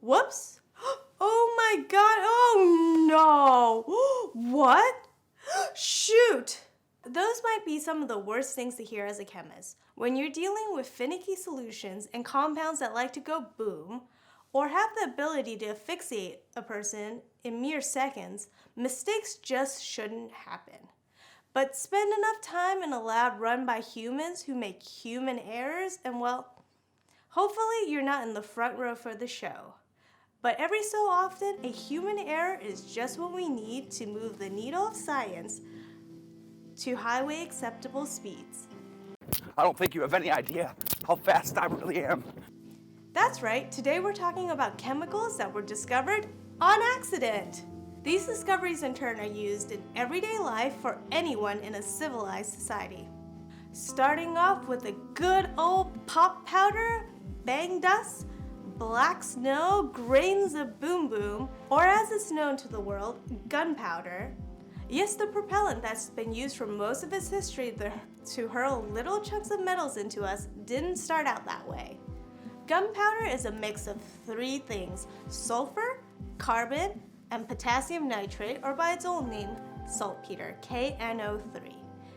Whoops! Oh my god! Oh no! What? Shoot! Those might be some of the worst things to hear as a chemist. When you're dealing with finicky solutions and compounds that like to go boom, or have the ability to asphyxiate a person in mere seconds, mistakes just shouldn't happen. But spend enough time in a lab run by humans who make human errors, and well, hopefully you're not in the front row for the show. But every so often, a human error is just what we need to move the needle of science to highway acceptable speeds. I don't think you have any idea how fast I really am. That's right, today we're talking about chemicals that were discovered on accident. These discoveries in turn are used in everyday life for anyone in a civilized society. Starting off with the good old pop powder, bang dust, black snow, grains of boom boom, or as it's known to the world, gunpowder. Yes, the propellant that's been used for most of its history to hurl little chunks of metals into us didn't start out that way. Gunpowder is a mix of three things: sulfur, carbon, and potassium nitrate, or by its old name, saltpeter, KNO3.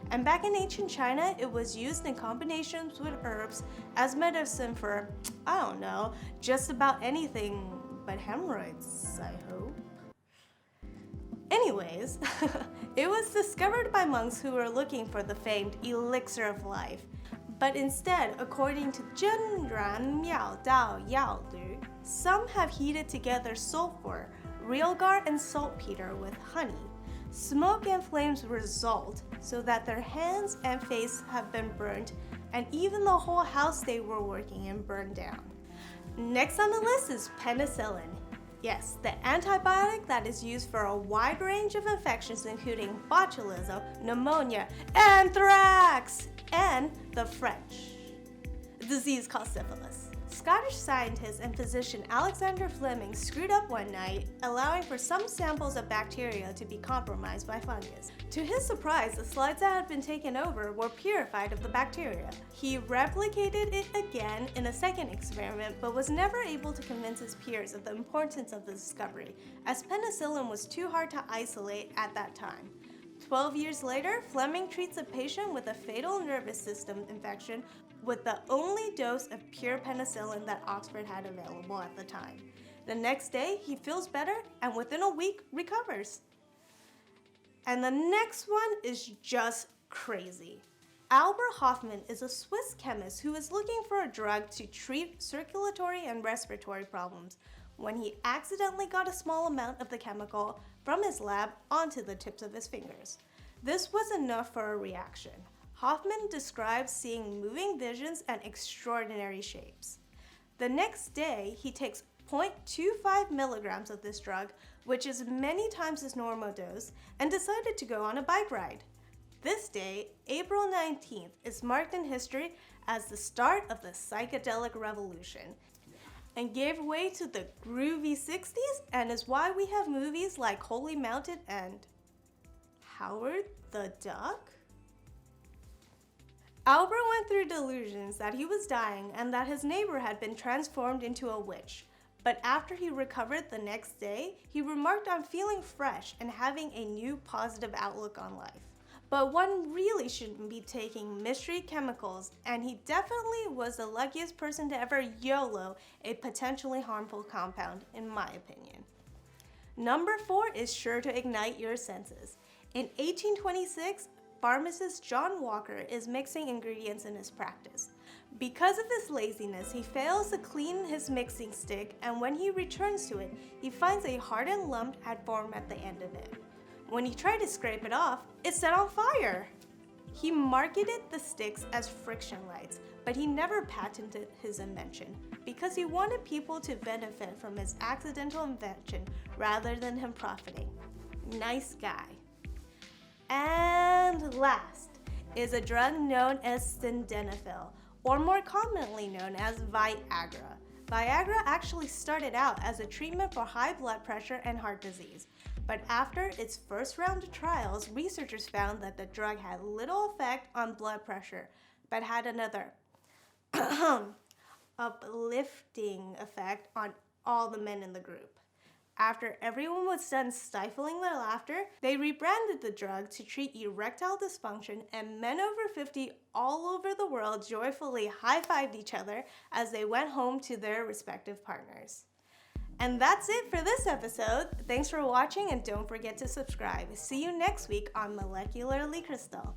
And back in ancient China, it was used in combinations with herbs as medicine for, I don't know, just about anything but hemorrhoids, I hope. Anyways, it was discovered by monks who were looking for the famed elixir of life. But instead, according to Zhenran Miao Dao Yao Lu, some have heated together sulfur, realgar, and saltpeter with honey. Smoke and flames result so that their hands and face have been burnt, and even the whole house they were working in burned down. Next on the list is penicillin. Yes, the antibiotic that is used for a wide range of infections including botulism, pneumonia, anthrax, and the French disease called syphilis. Scottish scientist and physician Alexander Fleming screwed up one night, allowing for some samples of bacteria to be compromised by fungus. To his surprise, the slides that had been taken over were purified of the bacteria. He replicated it again in a second experiment, but was never able to convince his peers of the importance of the discovery, as penicillin was too hard to isolate at that time. 12 years later, Fleming treats a patient with a fatal nervous system infection with the only dose of pure penicillin that Oxford had available at the time. The next day, he feels better and within a week recovers. And the next one is just crazy. Albert Hoffman is a Swiss chemist who is looking for a drug to treat circulatory and respiratory problems when he accidentally got a small amount of the chemical from his lab onto the tips of his fingers. This was enough for a reaction. Hoffman describes seeing moving visions and extraordinary shapes. The next day, he takes 0.25 milligrams of this drug, which is many times his normal dose, and decided to go on a bike ride. This day, April 19th, is marked in history as the start of the psychedelic revolution, and gave way to the groovy 60s, and is why we have movies like Holy Mountain and Howard the Duck? Albert went through delusions that he was dying and that his neighbor had been transformed into a witch. But after he recovered the next day, he remarked on feeling fresh and having a new positive outlook on life. But one really shouldn't be taking mystery chemicals, and he definitely was the luckiest person to ever YOLO a potentially harmful compound, in my opinion. Number 4 is sure to ignite your senses. In 1826, pharmacist John Walker is mixing ingredients in his practice. Because of his laziness, he fails to clean his mixing stick, and when he returns to it, he finds a hardened lump had formed at the end of it. When he tried to scrape it off, it set on fire. He marketed the sticks as friction lights, but he never patented his invention because he wanted people to benefit from his accidental invention rather than him profiting. Nice guy. And last is a drug known as Syndenophil, or more commonly known as Viagra. Viagra actually started out as a treatment for high blood pressure and heart disease. But after its first round of trials, researchers found that the drug had little effect on blood pressure, but had another uplifting effect on all the men in the group. After everyone was done stifling their laughter, they rebranded the drug to treat erectile dysfunction, and men over 50 all over the world joyfully high-fived each other as they went home to their respective partners. And that's it for this episode. Thanks for watching, and don't forget to subscribe. See you next week on Molecularly Crystal.